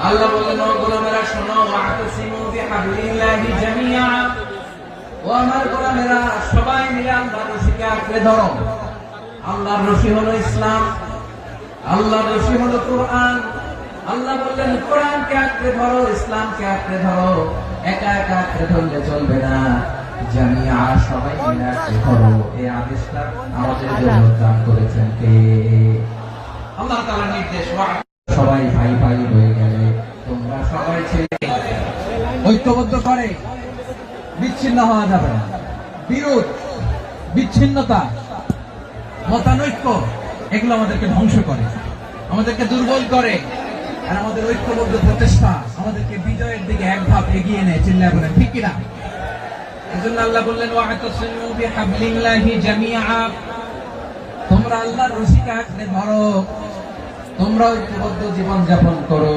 আল্লাহ বললেন, ও গোলামেরা শোনো, ওয়াতাসিমু বিহাবলিল্লাহি জামিআ, ও আমার গোলামেরা সবাই মিলে আল্লাহর রশিকে আঁকড়ে ধরো। আল্লাহর রশি হলো ইসলাম, আল্লাহর রশি হলো কোরআন। আল্লাহ বললেন কোরআনকে আঁকড়ে ধরো, ইসলামকে আঁকড়ে ধরো। একা একা আঁকড়ে ধরলে চলবে না, জামিআ সবাই মিলে আঁকড়ে ধরো। এই আদেশটা আমাদের জন্য দান করেছেন কে? আল্লাহ তাআলার নির্দেশ। সবাই ভাই ভাই হয়ে গেলে তোমরা সবাই ছেলে ঐক্যবদ্ধ করে বিচ্ছিন্ন হওয়া যাবে না। বিরোধ, বিচ্ছিন্নতা, মতানৈক্য এগুলো আমাদেরকে ধ্বংস করে, আমাদেরকে দুর্বল করে। আর আমাদের ঐক্যবদ্ধ প্রচেষ্টা আমাদেরকে বিজয়ের দিকে এক ধাপ এগিয়ে নেয়। চিল্লায় বলেন ঠিক কিনা? এজন্য আল্লাহ বললেন, ওয়াতাসিমু বিহাবলিল্লাহি জামিআ, তোমরা আল্লাহর রশিকে আঁকড়ে ধরো, তোমরা ঐক্যবদ্ধ জীবন যাপন করো।